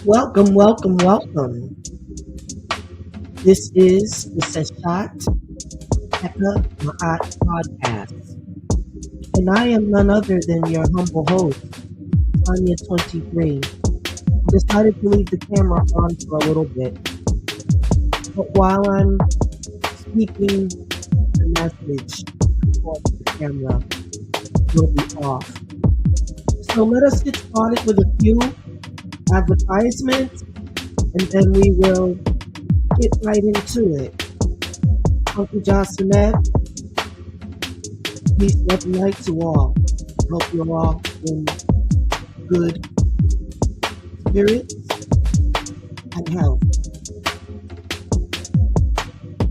Welcome, welcome, welcome. This is the Seshat Heka Ma'at podcast. And I am none other than your humble host, Tonya 23. I decided to leave the camera on for a little bit. But while I'm speaking the message, the camera will be off. So let us get started with a few advertisements, and then we will get right into it. Uncle Jocelyn, peace, love, and light to all. Hope you're all in good spirits and health.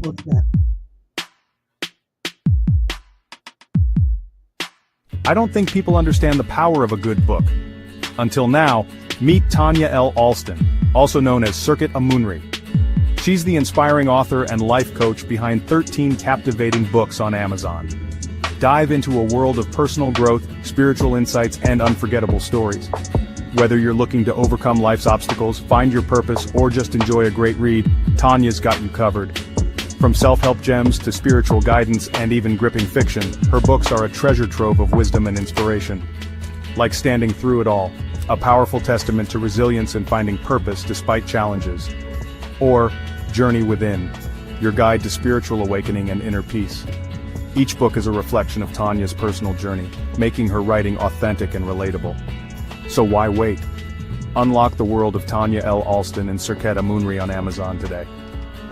What's that? I don't think people understand the power of a good book. Until now, meet Tonya L. Alston, also known as Serqet Amunri. She's the inspiring author and life coach behind 13 captivating books on Amazon. Dive into a world of personal growth, spiritual insights, and unforgettable stories. Whether you're looking to overcome life's obstacles, find your purpose, or just enjoy a great read, Tonya's got you covered. From self-help gems to spiritual guidance and even gripping fiction, her books are a treasure trove of wisdom and inspiration. Like Standing Through It All, a powerful testament to resilience and finding purpose despite challenges. Or Journey Within, your guide to spiritual awakening and inner peace. Each book is a reflection of Tonya's personal journey, making her writing authentic and relatable. So why wait? Unlock the world of Tonya L. Alston and Serqet Amunri on Amazon today.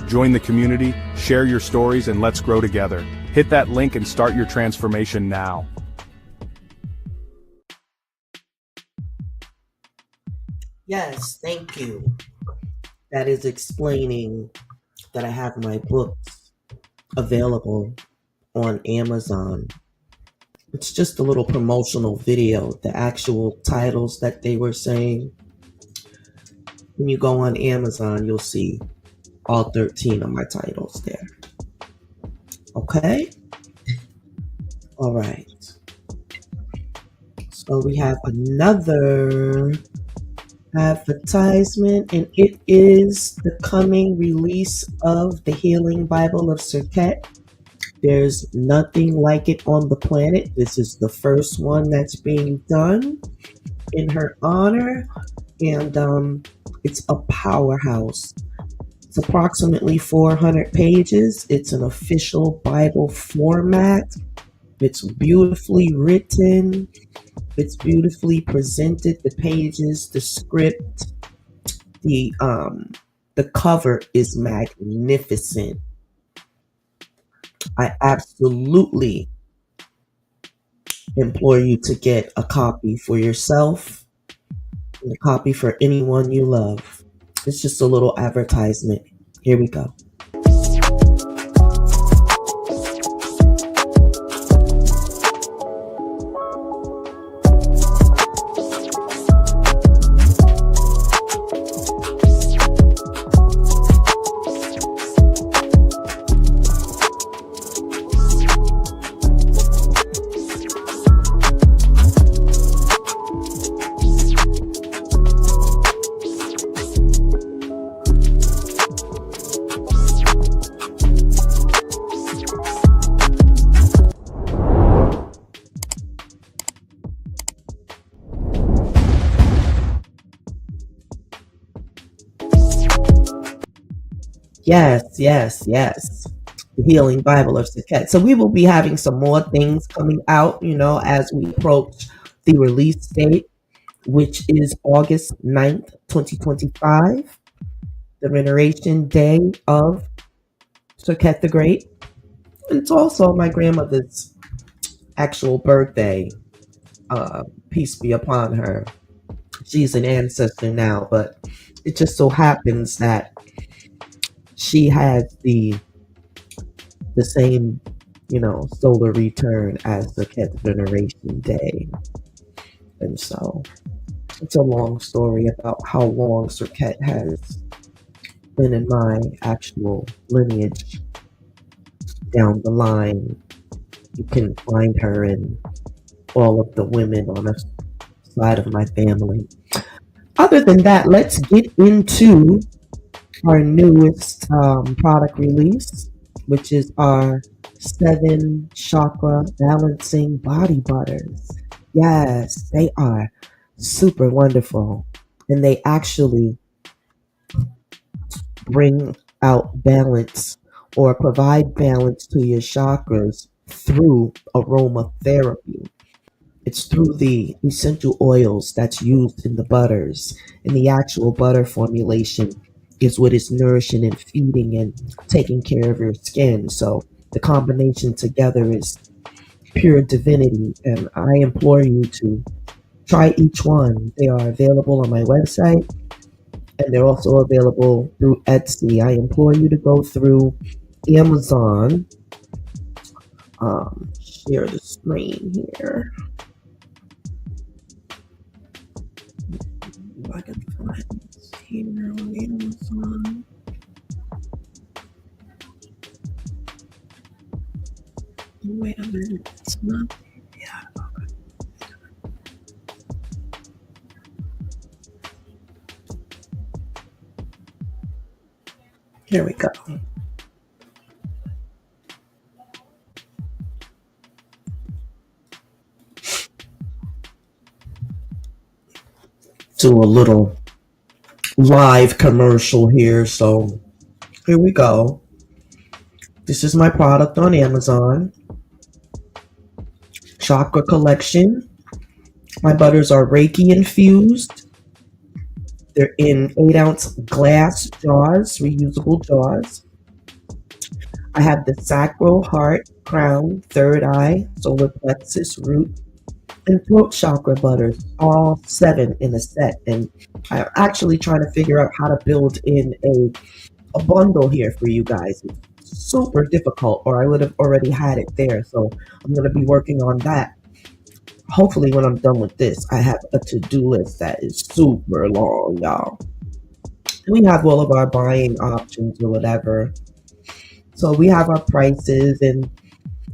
Join the community, share your stories, and let's grow together. Hit that link and start your transformation now. Yes, thank you. That is explaining that I have my books available on Amazon. It's just a little promotional video. The actual titles that they were saying, when you go on Amazon, you'll see all 13 of my titles there. Okay? All right. So we have another advertisement, and it is the coming release of the Healing Bible of Serqet. There's nothing like it on the planet. This is the first one that's being done in her honor, and it's a powerhouse. It's approximately 400 pages. It's an official Bible format. It's beautifully written. It's beautifully presented. The pages, the script, the cover is magnificent. I absolutely implore you to get a copy for yourself and a copy for anyone you love. It's just a little advertisement. Here we go. Yes. The Healing Bible of Serqet. So we will be having some more things coming out, as we approach the release date, which is August 9th, 2025, the veneration day of Serqet the Great. It's also my grandmother's actual birthday. Peace be upon her. She's an ancestor now, but it just so happens that she has the same, solar return as the 10th veneration day. And so it's a long story about how long Serqet has been in my actual lineage down the line. You can find her in all of the women on the side of my family. Other than that, let's get into our newest product release, which is our 7 chakra balancing body butters. Yes, they are super wonderful. And they actually bring out balance or provide balance to your chakras through aromatherapy. It's through the essential oils that's used in the butters. And the actual butter formulation is what is nourishing and feeding and taking care of your skin. So the combination together is pure divinity. And I implore you to try each one. They are available on my website and they're also available through Etsy. I implore you to go through Amazon. Share the screen here. If I can find this here on Amazon. Wait a minute, it's not. Yeah. Here we go. Do a little live commercial here. So here we go. This is my product on Amazon. Chakra collection. My butters are Reiki infused. They're in 8-ounce glass jars, reusable jars. I have the sacral, heart, crown, third eye, solar plexus, root, and throat chakra butters, all 7 in a set. And I'm actually trying to figure out how to build in a bundle here for you guys. It's super difficult, or I would have already had it there. So I'm going to be working on that. Hopefully when I'm done with this, I have a to-do list that is super long, y'all. We have all of our buying options or whatever. So we have our prices, and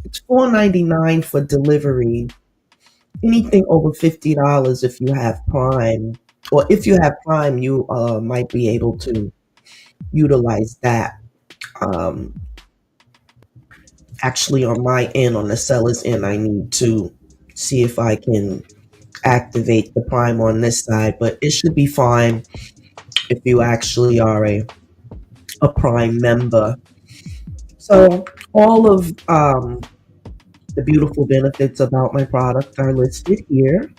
it's $4.99 for delivery. Anything over $50 if you have Prime. Or if you have Prime, you might be able to utilize that. Actually, on my end, on the seller's end, I need to see if I can activate the Prime on this side, but it should be fine if you actually are a Prime member. So all of the beautiful benefits about my product are listed here.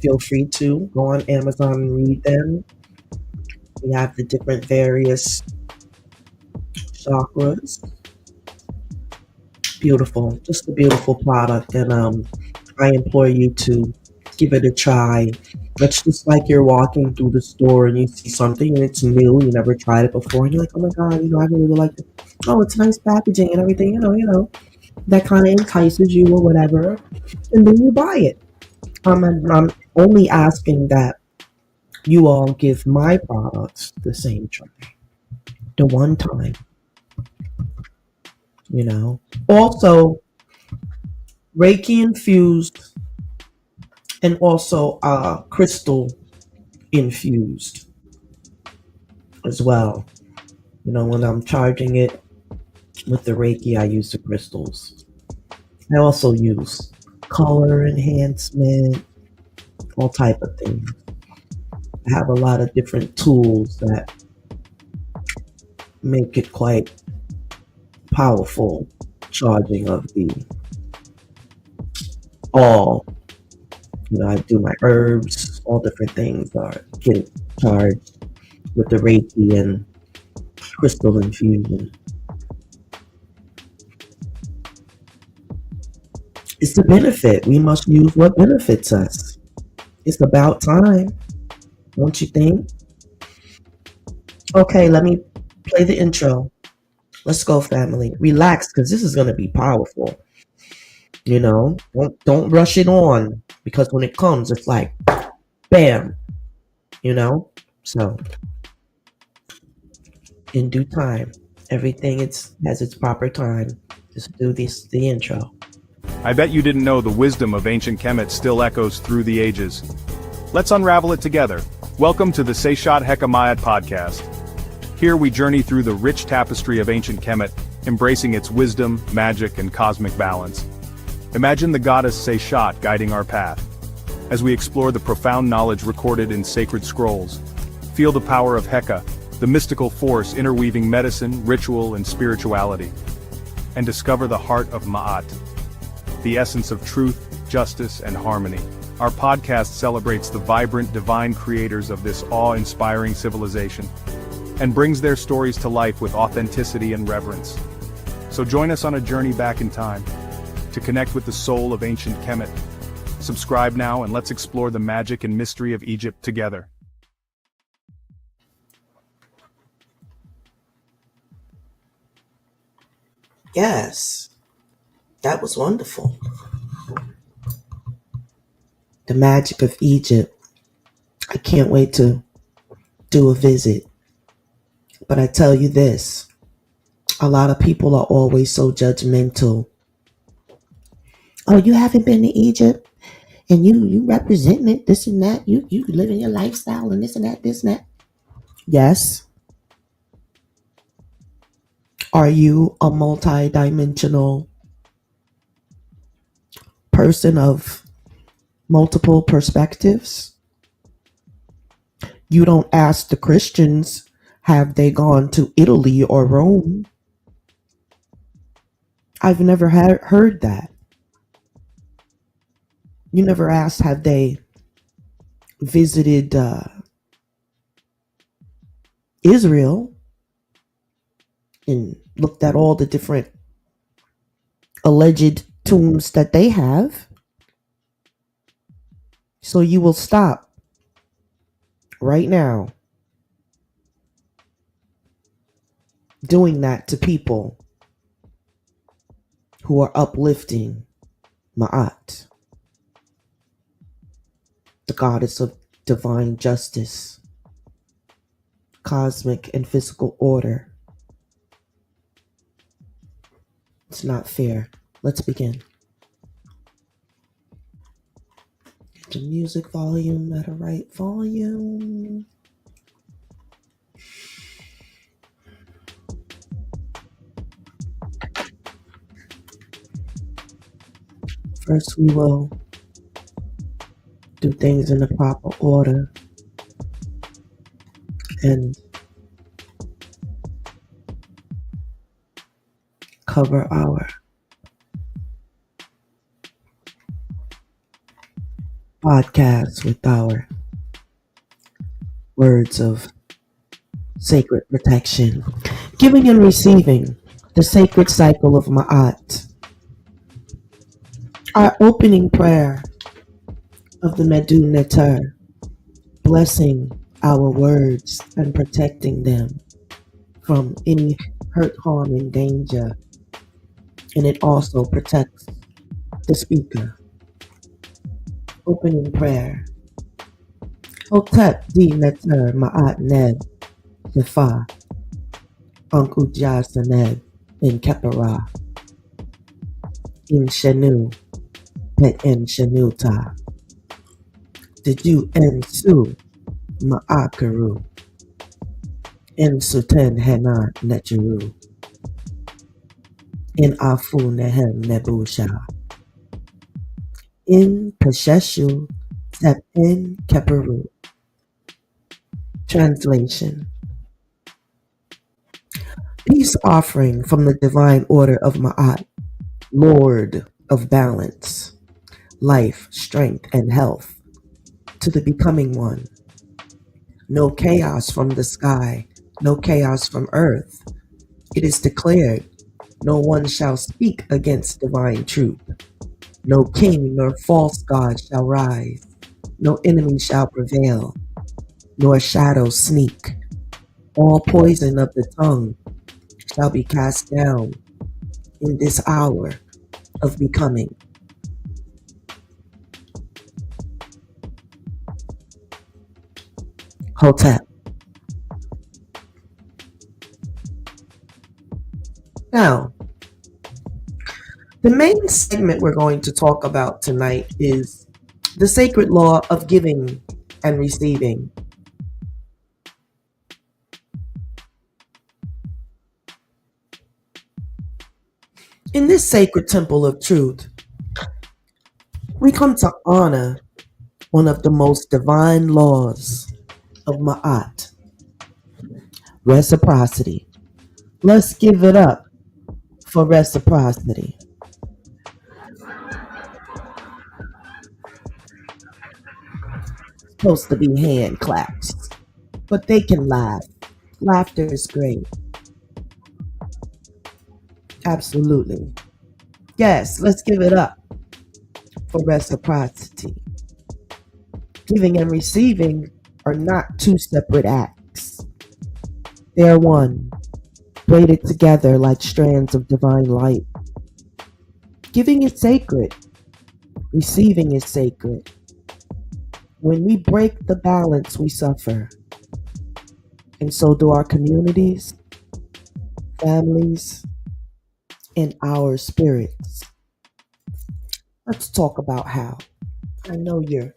Feel free to go on Amazon and read them. We have the different various chakras. Beautiful, just a beautiful product, and I implore you to give it a try. It's just like you're walking through the store and you see something and it's new, you never tried it before, and you're like, oh my god, I really would like it. Oh, it's nice packaging and everything, that kind of entices you or whatever, and then you buy it. I'm only asking that you all give my products the same try, the one time. Also Reiki infused and also crystal infused as well. When I'm charging it with the Reiki, I use the crystals. I also use color enhancement, all type of things. I have a lot of different tools that make it quite powerful charging of the all. I do my herbs, all different things are getting charged with the Reiki and crystal infusion. It's the benefit. We must use what benefits us. It's about time, don't you think? Okay, let me play the intro. Let's go, family. Relax, because this is gonna be powerful. Don't rush it on because when it comes, it's like bam. You know. So in due time, everything has its proper time. Just do the intro. I bet you didn't know the wisdom of ancient Kemet still echoes through the ages. Let's unravel it together. Welcome to the Seshat Heka Ma'at podcast. Here we journey through the rich tapestry of ancient Kemet, embracing its wisdom, magic, and cosmic balance. Imagine the goddess Seshat guiding our path. As we explore the profound knowledge recorded in sacred scrolls, feel the power of Heka, the mystical force interweaving medicine, ritual, and spirituality. And discover the heart of Ma'at, the essence of truth, justice, and harmony. Our podcast celebrates the vibrant divine creators of this awe-inspiring civilization, and brings their stories to life with authenticity and reverence. So join us on a journey back in time, to connect with the soul of ancient Kemet. Subscribe now and let's explore the magic and mystery of Egypt together. Yes, that was wonderful. The magic of Egypt. I can't wait to do a visit. But I tell you this, a lot of people are always so judgmental. Oh, you haven't been to Egypt and you representing it, this and that. You living your lifestyle and this and that, this and that. Yes. Are you a multi-dimensional person of multiple perspectives? You don't ask the Christians, have they gone to Italy or Rome? I've never heard that. You never asked, have they visited Israel and looked at all the different alleged tombs that they have? So you will stop right now doing that to people who are uplifting Ma'at, the goddess of divine justice, cosmic and physical order. It's not fair. Let's begin. Get the music volume at a right volume. First, we will do things in the proper order and cover our podcast with our words of sacred protection. Giving and receiving the sacred cycle of Ma'at. Our opening prayer of the Medu Neter, blessing our words and protecting them from any hurt, harm, and danger. And it also protects the speaker. Opening prayer. Hotep di Neter Ma'at Neb Shefa Uncle Jasaneb in Kepara in Shanu Pet en Shanuta Diju en Su Ma'akaru in Suten Hena Necheru in Afu Nehem Nebusha in Pesheshu Sep in Keperu. Translation. Peace offering from the divine order of Ma'at, Lord of balance, life, strength, and health, to the becoming one. No chaos from the sky, no chaos from earth. It is declared, no one shall speak against divine truth. No king nor false god shall rise. No enemy shall prevail, nor shadow sneak. All poison of the tongue shall be cast down in this hour of becoming. Hotep. Now, the main segment we're going to talk about tonight is the sacred law of giving and receiving. In this sacred temple of truth, we come to honor one of the most divine laws of Ma'at, reciprocity. Let's give it up for reciprocity. Supposed to be hand claps, but they can laugh. Laughter is great. Absolutely. Yes, let's give it up for reciprocity. Giving and receiving are not two separate acts. They are one, braided together like strands of divine light. Giving is sacred. Receiving is sacred. When we break the balance, we suffer. And so do our communities, families, and our spirits. Let's talk about how. I know you're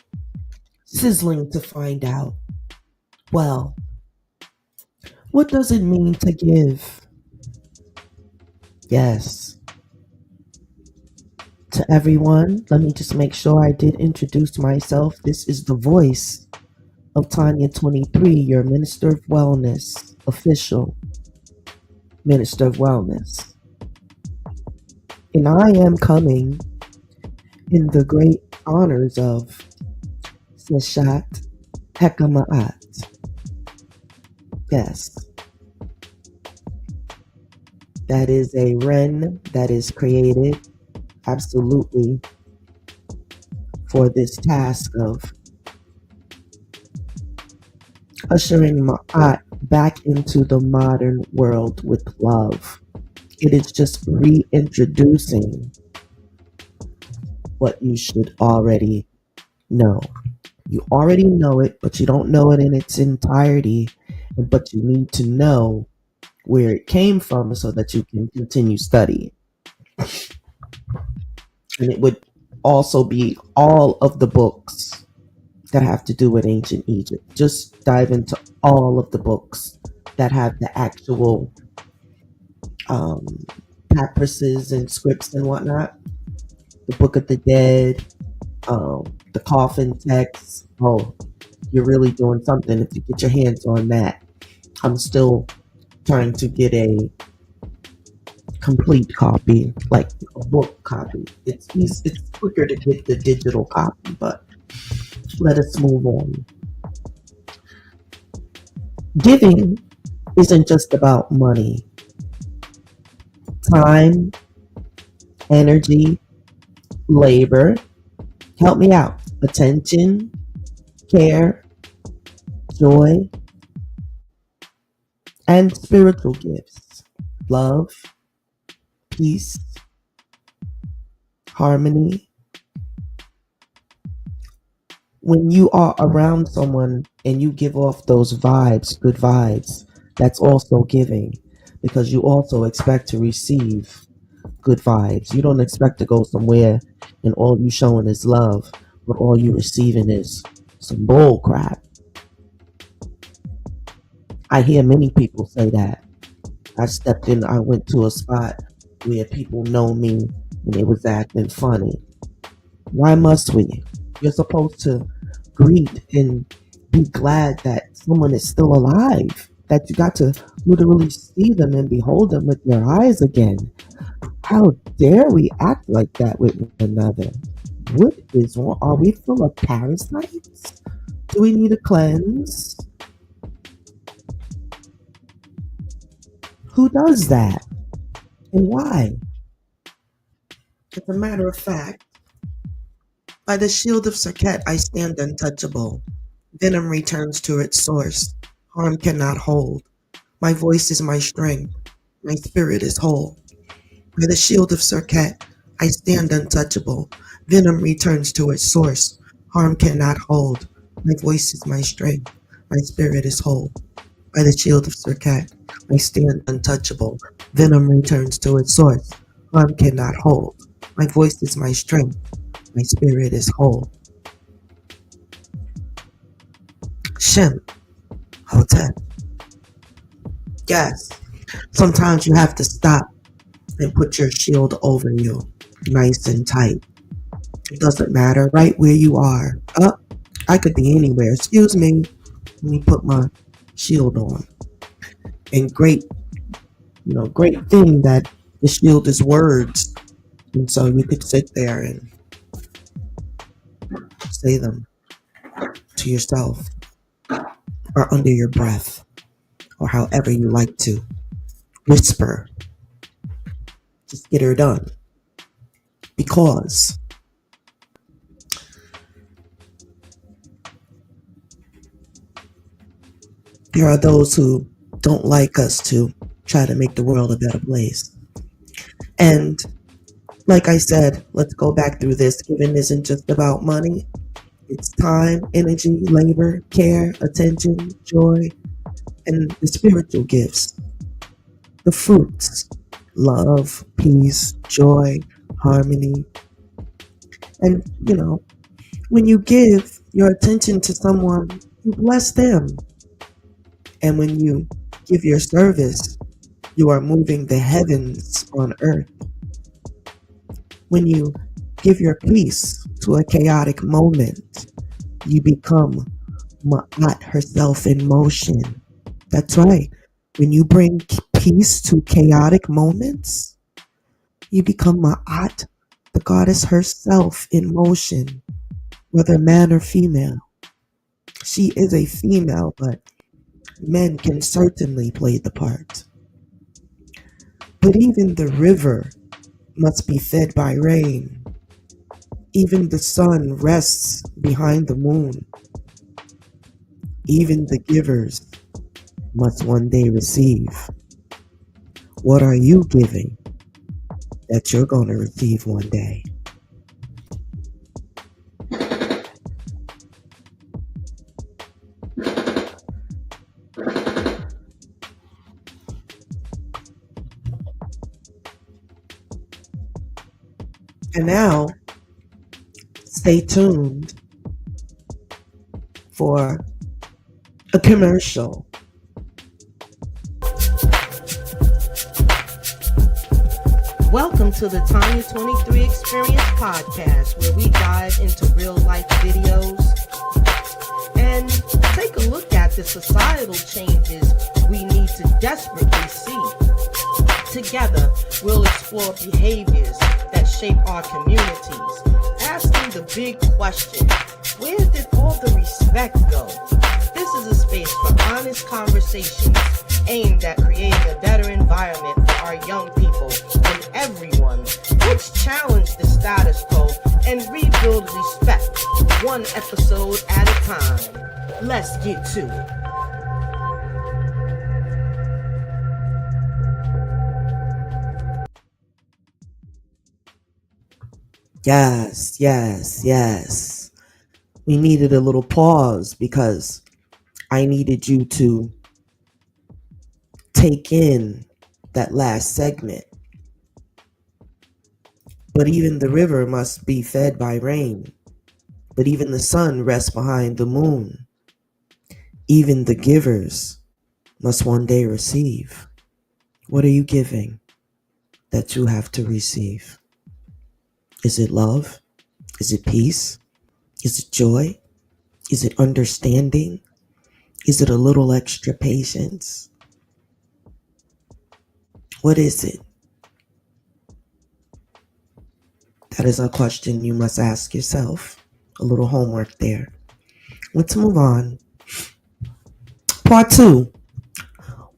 sizzling to find out. Well, what does it mean to give? Yes. To everyone, let me just make sure I did introduce myself. This is the voice of Tonya 23, your Minister of Wellness, official Minister of Wellness. And I am coming in the great honors of Seshat Heka Ma'at. Yes. That is a Ren that is created absolutely for this task of ushering Ma'at back into the modern world with love. It is just reintroducing what you should already know. You already know it, but you don't know it in its entirety. But you need to know where it came from so that you can continue studying. And it would also be all of the books that have to do with ancient Egypt. Just dive into all of the books that have the actual papyruses and scripts and whatnot. The Book of the Dead, the coffin texts. Oh, you're really doing something if you get your hands on that. I'm still trying to get a complete copy, like a book copy. It's quicker to get the digital copy, but let us move on. Giving isn't just about money. Time, energy, labor, help me out. Attention, care, joy, and spiritual gifts. Love, peace, harmony. When you are around someone and you give off those vibes, good vibes, that's also giving, because you also expect to receive good vibes. You don't expect to go somewhere and all you showing is love, but all you receiving is some bull crap. I hear many people say that. I went to a spot where people know me and they was acting funny. Why must we? You're supposed to greet and be glad that someone is still alive, that you got to literally see them and behold them with your eyes again. How dare we act like that with one another? What is wrong? Are we full of parasites? Do we need a cleanse? Who does that? And why? As a matter of fact, by the shield of Serqet I stand untouchable. Venom returns to its source. Harm cannot hold. My voice is my strength. My spirit is whole. By the shield of Serqet, I stand untouchable. Venom returns to its source. Harm cannot hold. My voice is my strength. My spirit is whole. By the shield of Serqet, I stand untouchable. Venom returns to its source. Harm cannot hold. My voice is my strength. My spirit is whole. Shem, Hotep. Yes, sometimes you have to stop and put your shield over you, nice and tight. It doesn't matter right where you are. I could be anywhere. Excuse me. Let me put my shield on. And great thing that the shield is words. And so you could sit there and say them to yourself or under your breath or however you like to. Whisper. Just get her done. Because there are those who don't like us to try to make the world a better place. And like I said, let's go back through this. Giving isn't just about money. It's time, energy, labor, care, attention, joy, and the spiritual gifts. The fruits, love, peace, joy, harmony. And, when you give your attention to someone, you bless them. And when you give your service, you are moving the heavens on earth. When you give your peace to a chaotic moment, you become Ma'at herself in motion. That's right. When you bring peace to chaotic moments, you become Ma'at, the goddess herself in motion, whether man or female. She is a female, but men can certainly play the part. But even the river must be fed by rain. Even the sun rests behind the moon. Even the givers must one day receive. What are you giving that you're going to receive one day? And now, stay tuned for a commercial. Welcome to the Tonya 23 Experience podcast, where we dive into real life videos and take a look at the societal changes we need to desperately see. Together, we'll explore behaviors that shape our communities, asking the big question, where did all the respect go? This is a space for honest conversations aimed at creating a better environment for our young people and everyone. Let's challenge the status quo and rebuild respect, one episode at a time. Let's get to it. Yes. We needed a little pause because I needed you to take in that last segment. But even the river must be fed by rain. But even the sun rests behind the moon. Even the givers must one day receive. What are you giving that you have to receive? Is it love? Is it peace? Is it joy? Is it understanding? Is it a little extra patience? What is it? That is a question you must ask yourself. A little homework there. Let's move on. Part 2.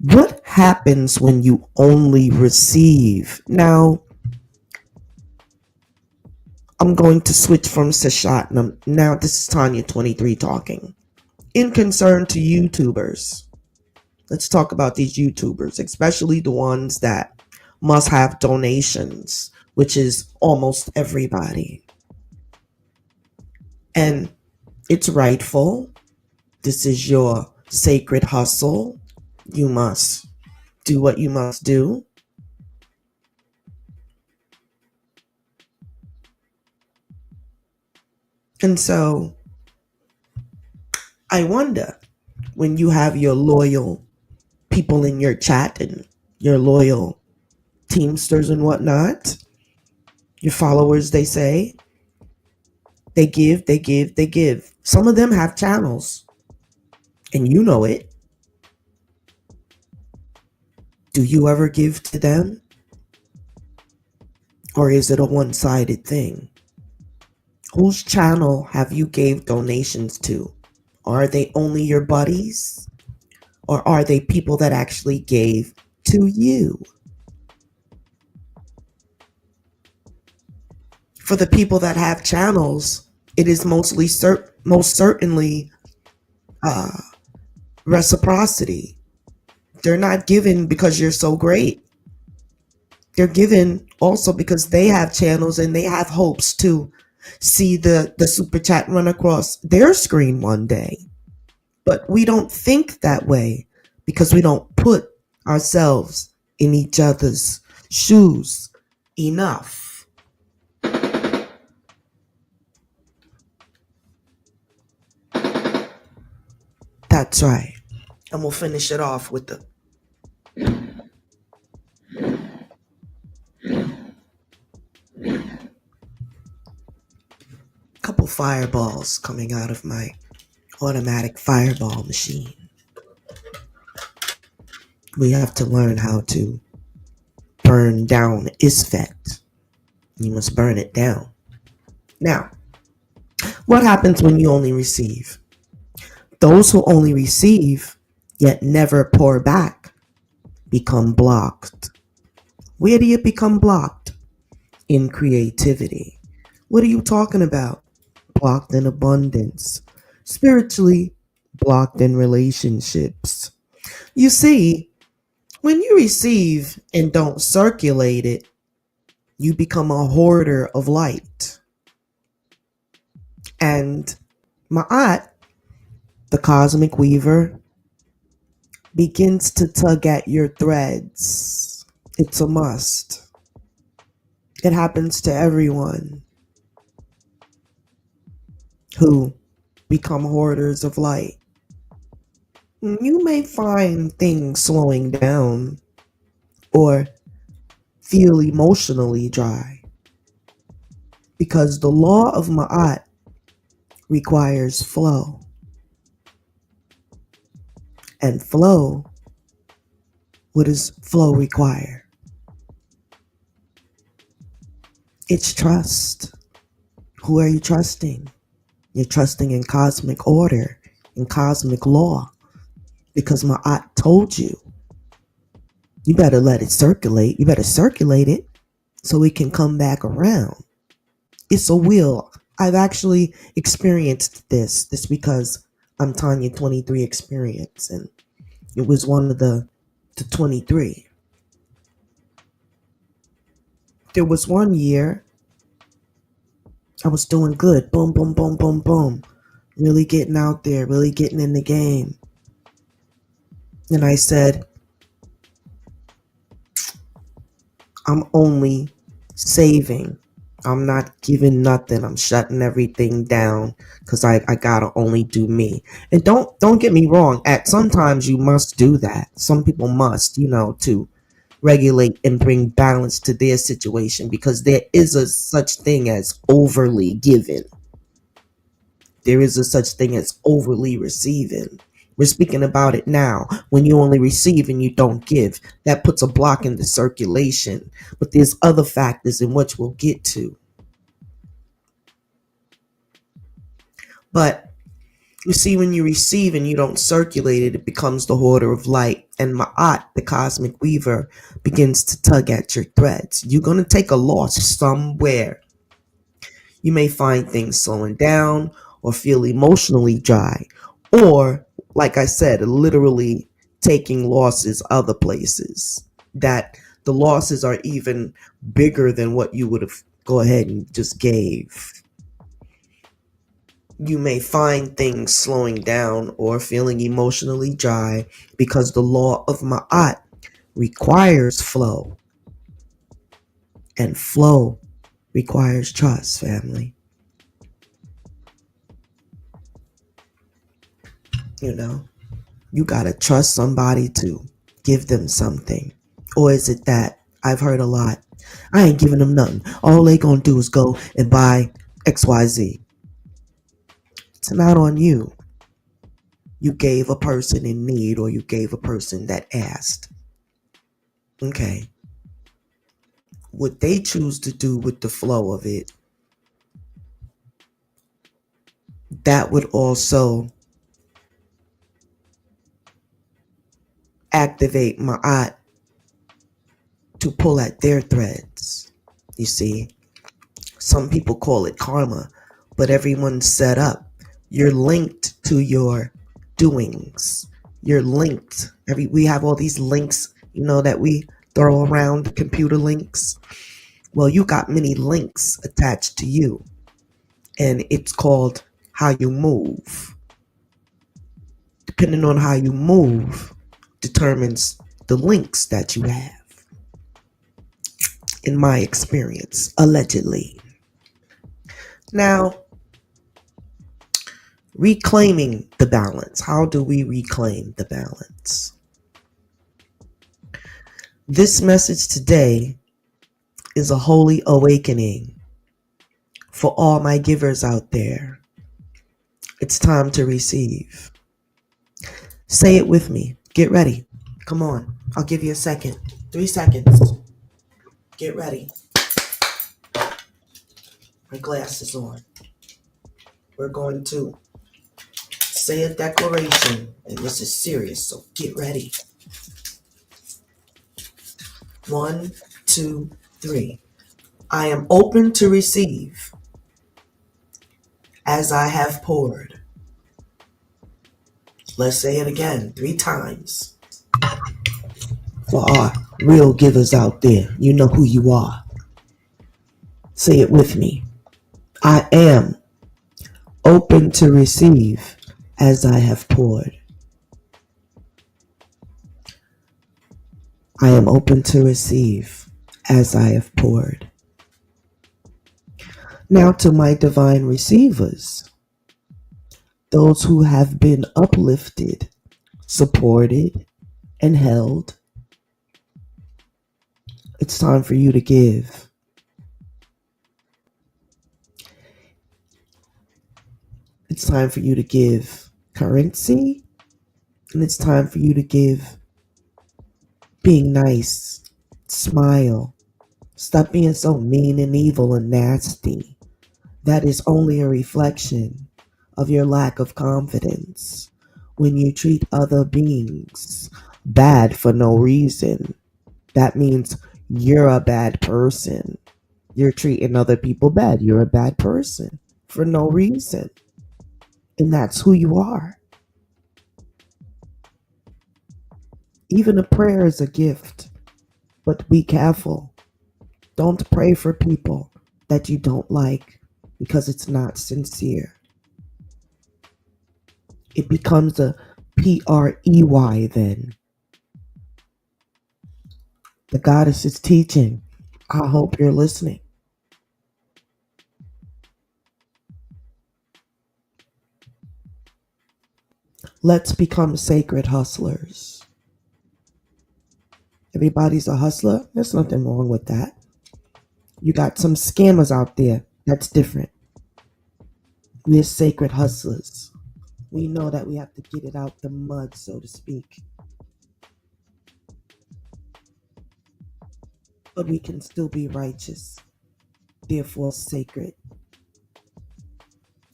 What happens when you only receive? Now, I'm going to switch from Seshat. Now this is Tonya 23 talking. In concern to YouTubers, Let's talk about these YouTubers, especially the ones that must have donations, which is almost everybody. And it's rightful. This is your sacred hustle. You must do what you must do. And so I wonder, when you have your loyal people in your chat and your loyal teamsters and whatnot, your followers, they say, they give, they give, they give. Some of them have channels, and you know it. Do you ever give to them? Or is it a one-sided thing? Whose channel have you gave donations to? Are they only your buddies? Or are they people that actually gave to you? For the people that have channels, it is most certainly reciprocity. They're not given because you're so great. They're given also because they have channels and they have hopes to see the super chat run across their screen one day. But we don't think that way because we don't put ourselves in each other's shoes enough. That's right. And we'll finish it off with the couple fireballs coming out of my automatic fireball machine. We have to learn how to burn down Isfet. You must burn it down. Now, what happens when you only receive? Those who only receive, yet never pour back, become blocked. Where do you become blocked? In creativity. What are you talking about? Blocked in abundance. Spiritually, blocked in relationships. You see, when you receive and don't circulate it, you become a hoarder of light. And Ma'at, the cosmic weaver, begins to tug at your threads. It's a must. It happens to everyone who become hoarders of light. You may find things slowing down or feel emotionally dry because the law of Ma'at requires flow. And flow, what does flow require? It's trust. Who are you trusting? You're trusting in cosmic order, in cosmic law, because Ma'at told you. You better let it circulate. You better circulate it so it can come back around. It's a wheel. I've actually experienced this because I'm Tonya 23 experience, and it was one of the 23. There was one year I was doing good. Boom, boom, boom, boom, boom. Really getting out there, really getting in the game. And I said, I'm only saving. I'm not giving nothing. I'm shutting everything down because I gotta only do me. And don't get me wrong. At sometimes you must do that. Some people must, to regulate and bring balance to their situation because there is a such thing as overly giving. There is a such thing as overly receiving. We're speaking about it now. When you only receive and you don't give, that puts a block in the circulation. But there's other factors in which we'll get to. But you see, when you receive and you don't circulate it, it becomes the hoarder of light. And Ma'at, the cosmic weaver, begins to tug at your threads. You're going to take a loss somewhere. You may find things slowing down or feel emotionally dry. Or, like I said, literally taking losses other places, that the losses are even bigger than what you would have go ahead and just gave. You may find things slowing down or feeling emotionally dry because the law of Ma'at requires flow, and flow requires trust, family. You know, you gotta trust somebody to give them something. Or is it that I've heard a lot, I ain't giving them nothing. All they gonna do is go and buy XYZ. It's not on you. You gave a person in need, or you gave a person that asked. Okay. What they choose to do with the flow of it, that would also activate Ma'at to pull at their threads. You see, some people call it karma, but everyone's set up. You're linked to your doings. You're linked. We have all these links, that we throw around, computer links. Well, you got many links attached to you, and it's called how you move. Depending on how you move determines the links that you have. In my experience, allegedly. Now, reclaiming the balance. How do we reclaim the balance? This message today is a holy awakening for all my givers out there. It's time to receive. Say it with me. Get ready. Come on. I'll give you a second. 3 seconds. Get ready. My glasses on. We're going to say a declaration, and this is serious, so get ready. 1, 2, 3. I am open to receive as I have poured. Let's say it again 3 times. For our real givers out there, you know who you are. Say it with me. I am open to receive as I have poured. I am open to receive as I have poured. Now to my divine receivers, those who have been uplifted, supported, and held, it's time for you to give. It's time for you to give currency, and it's time for you to give being nice, smile, stop being so mean and evil and nasty. That is only a reflection of your lack of confidence when you treat other beings bad for no reason. That means you're a bad person. You're treating other people bad. You're a bad person for no reason. And that's who you are. Even a prayer is a gift, but be careful. Don't pray for people that you don't like because it's not sincere. It becomes a PREY then. The goddess is teaching. I hope you're listening. Let's become sacred hustlers. Everybody's a hustler. There's nothing wrong with that. You got some scammers out there. That's different. We're sacred hustlers. We know that we have to get it out the mud, so to speak. But we can still be righteous, therefore sacred.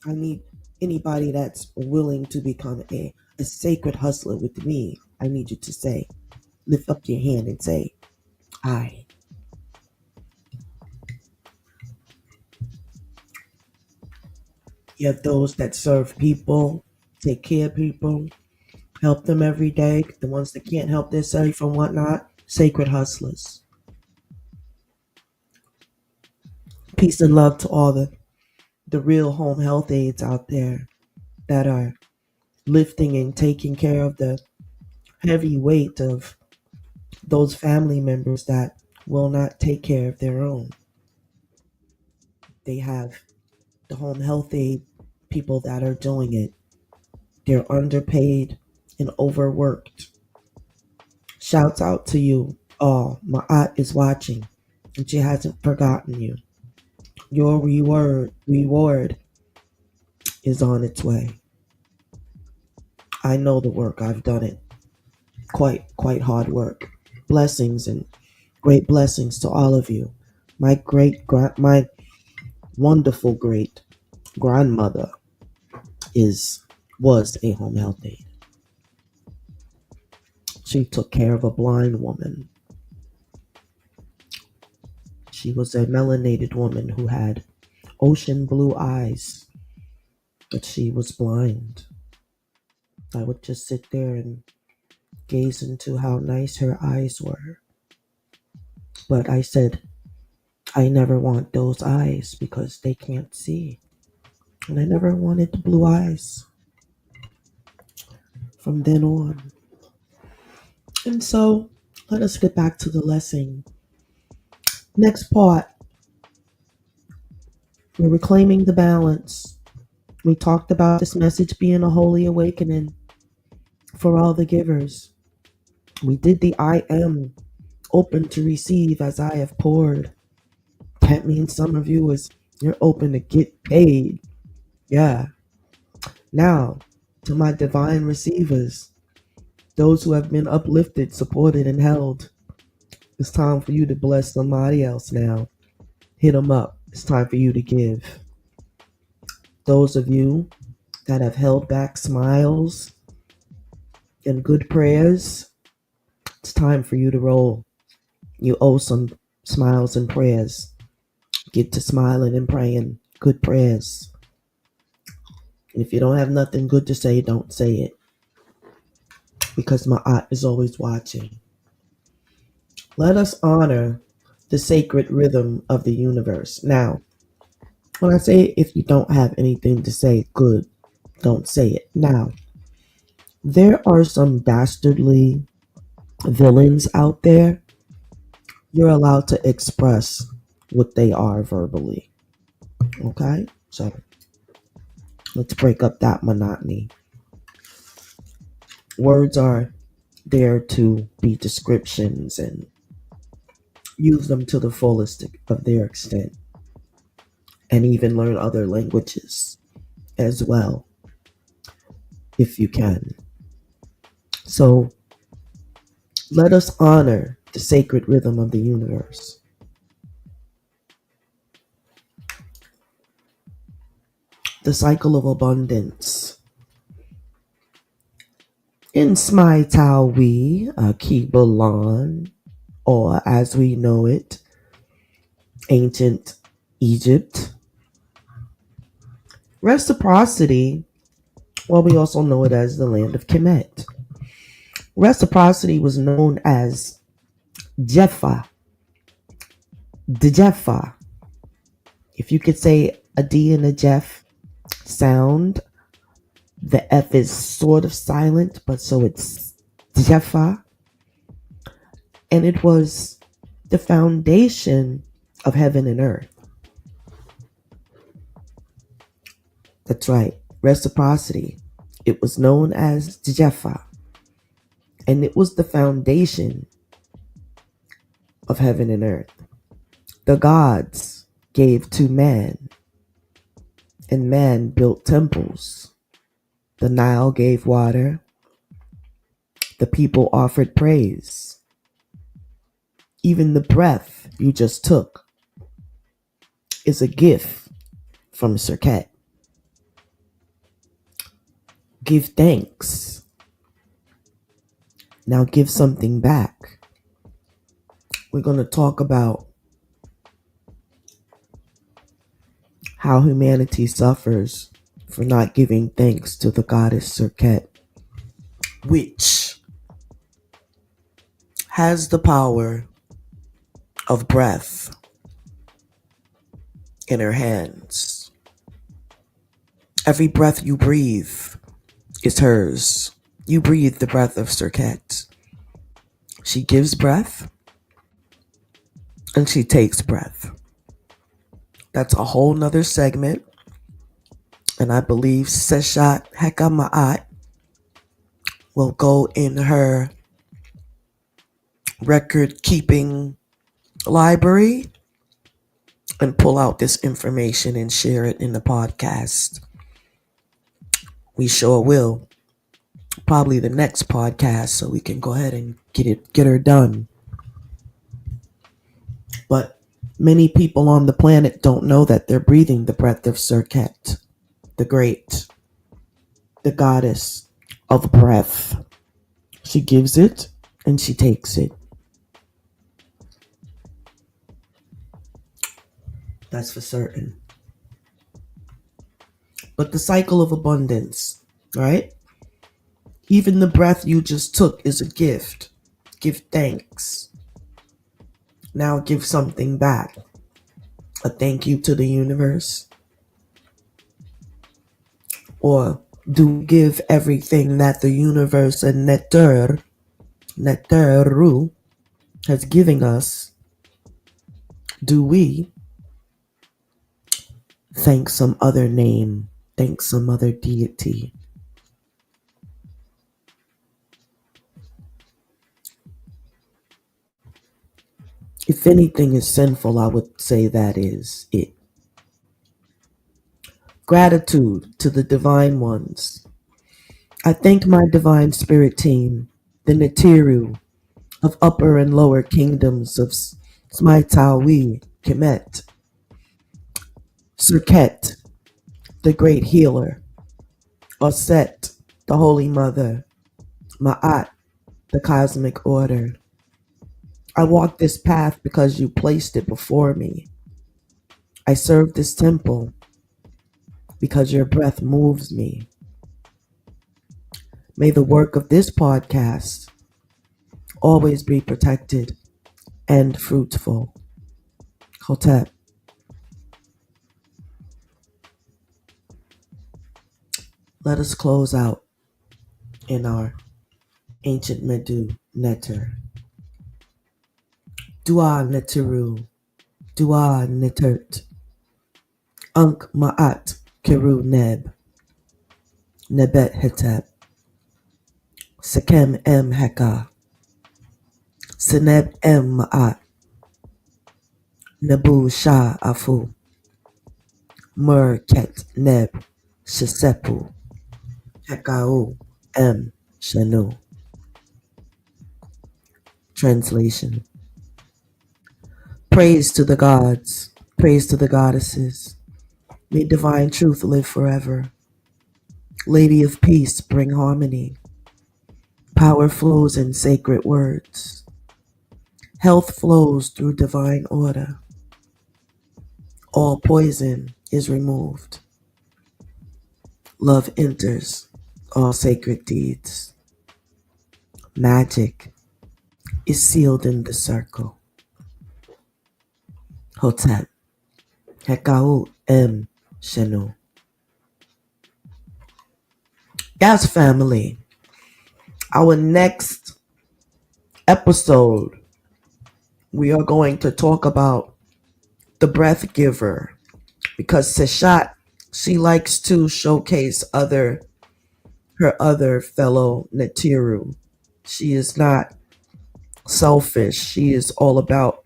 I need anybody that's willing to become a sacred hustler with me. I need you to say, lift up your hand and say, I. You have those that serve people, take care of people, Help them every day. The ones that can't help themselves from whatnot, sacred hustlers. Peace and love to all the real home health aides out there that are lifting and taking care of the heavy weight of those family members that will not take care of their own. They have the home health aid people that are doing it. They're underpaid and overworked. Shouts out to you all. Ma'at is watching and she hasn't forgotten you. Your reward is on its way. I know the work. I've done it. Quite hard work. Blessings and great blessings to all of you. My wonderful great grandmother was a home health aide. She took care of a blind woman. She was a melanated woman who had ocean blue eyes, but she was blind. I would just sit there and gaze into how nice her eyes were. But I said, I never want those eyes because they can't see. And I never wanted the blue eyes from then on. And so let us get back to the lesson. Next part, we're reclaiming the balance. We talked about this message being a holy awakening for all the givers. We did the I am open to receive as I have poured. That means some of you you're open to get paid. Yeah. Now, to my divine receivers, those who have been uplifted, supported, and held, it's time for you to bless somebody else now. Hit them up. It's time for you to give. Those of you that have held back smiles and good prayers, it's time for you to roll. You owe some smiles and prayers. Get to smiling and praying good prayers. And if you don't have nothing good to say, don't say it. Because Ma'at is always watching. Let us honor the sacred rhythm of the universe. Now, when I say if you don't have anything to say good, don't say it. Now, there are some dastardly villains out there. You're allowed to express what they are verbally. Okay? So, let's break up that monotony. Words are there to be descriptions and use them to the fullest of their extent. And even learn other languages as well, if you can. So, let us honor the sacred rhythm of the universe. The cycle of abundance. In Smitawi, Kibalan, or as we know it, ancient Egypt. Reciprocity, well, we also know it as the land of Kemet. Reciprocity was known as Jeffa. The Jeffa. If you could say a D and a Jeff sound, the F is sort of silent, but so it's Jeffa. And it was the foundation of heaven and earth. That's right, reciprocity. It was known as Jeffa. And it was the foundation of heaven and earth. The gods gave to man, and man built temples. The Nile gave water. The people offered praise. Even the breath you just took is a gift from Serqet. Give thanks. Now give something back. We're going to talk about how humanity suffers for not giving thanks to the goddess Serqet. which has the power of breath in her hands. Every breath you breathe is hers. You breathe the breath of Serqet. She gives breath and she takes breath. That's a whole nother segment. And I believe Seshat Heka Ma'at will go in her record keeping library and pull out this information and share it in the podcast. We sure will. Probably the next podcast, so we can go ahead and get her done. But many people on the planet don't know that they're breathing the breath of Serqet, the great, the goddess of breath. She gives it and she takes it. That's for certain. But the cycle of abundance, right? Even the breath you just took is a gift. Give thanks. Now give something back. A thank you to the universe. Or do we give everything that the universe and Neteru has given us? Do we thank some other name? Thank some other deity? If anything is sinful, I would say that is it. Gratitude to the divine ones. I thank my divine spirit team, the Neteru of upper and lower kingdoms of Smaitawi, Kemet, Serqet, the great healer, Auset, the holy mother, Ma'at, the cosmic order. I walk this path because you placed it before me. I serve this temple because your breath moves me. May the work of this podcast always be protected and fruitful. Hotep. Let us close out in our ancient Medu Neter. Dua Neteru, Dua Netert, Unk Ma'at Keru Neb, Nebet Hetep, Sekem M Heka, Seneb M Ma'at, Nebu Shah Afu, Mur Ket Neb, Shesepu, Hekau M Shanu. Translation. Praise to the gods, praise to the goddesses. May divine truth live forever. Lady of peace, bring harmony. Power flows in sacred words. Health flows through divine order. All poison is removed. Love enters all sacred deeds. Magic is sealed in the circle. Hotep, Hekau M Shenu. Yes, family. Our next episode, we are going to talk about the breath giver, because Seshat, she likes to showcase her other fellow Neteru. She is not selfish. She is all about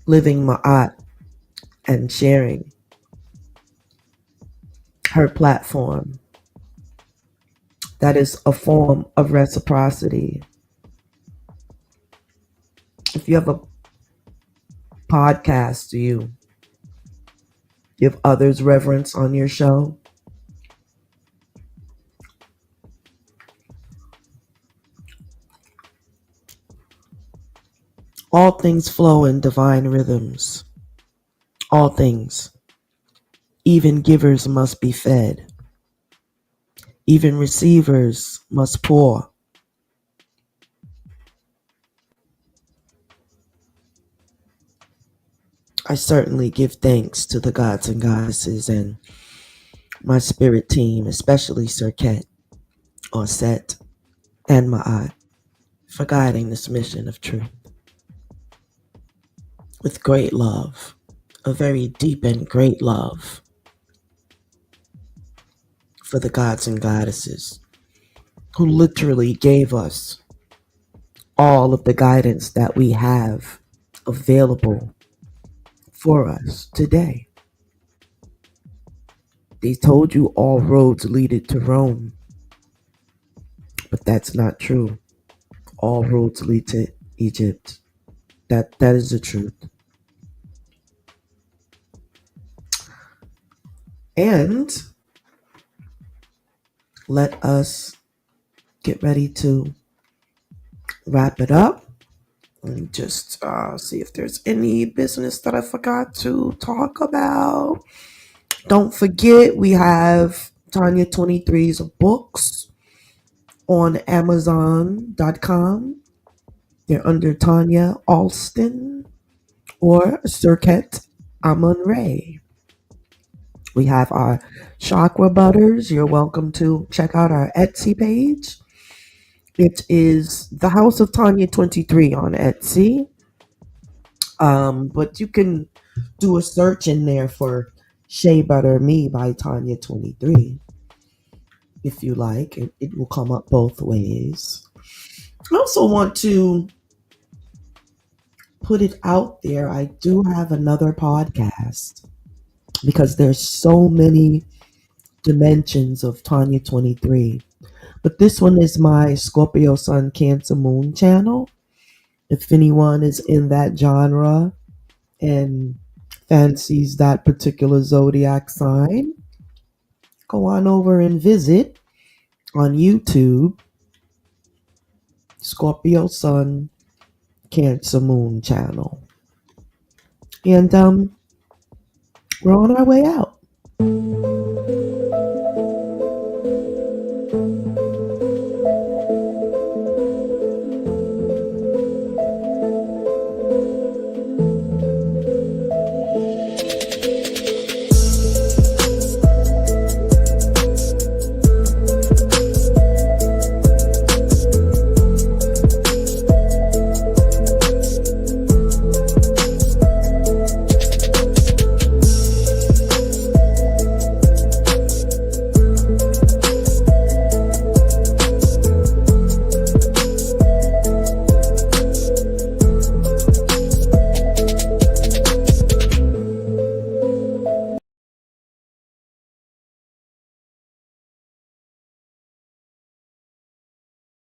living Ma'at and sharing her platform. That is a form of reciprocity. If you have a podcast, do you give others reverence on your show? All things flow in divine rhythms. All things. Even givers must be fed. Even receivers must pour. I certainly give thanks to the gods and goddesses and my spirit team, especially Serqet, Auset, and Ma'at, for guiding this mission of truth with great love, a very deep and great love for the gods and goddesses who literally gave us all of the guidance that we have available for us today. They told you all roads leaded to Rome, but that's not true. All roads lead to Egypt. That is the truth. And let us get ready to wrap it up and just see if there's any business that I forgot to talk about. Don't forget, we have Tonya 23's books on Amazon.com. They're under Tonya Alston or Serqet Amun-Re. We have our chakra butters. You're welcome to check out our Etsy page. It is the House of Tonya 23 on Etsy. But you can do a search in there for Shea Butter Me by Tonya 23 if you like. It will come up both ways. I also want to put it out there. I do have another podcast because there's so many dimensions of Tonya 23. But this one is my Scorpio Sun Cancer Moon channel. If anyone is in that genre and fancies that particular zodiac sign, go on over and visit on YouTube Scorpio Sun Cancer Moon channel. And we're on our way out.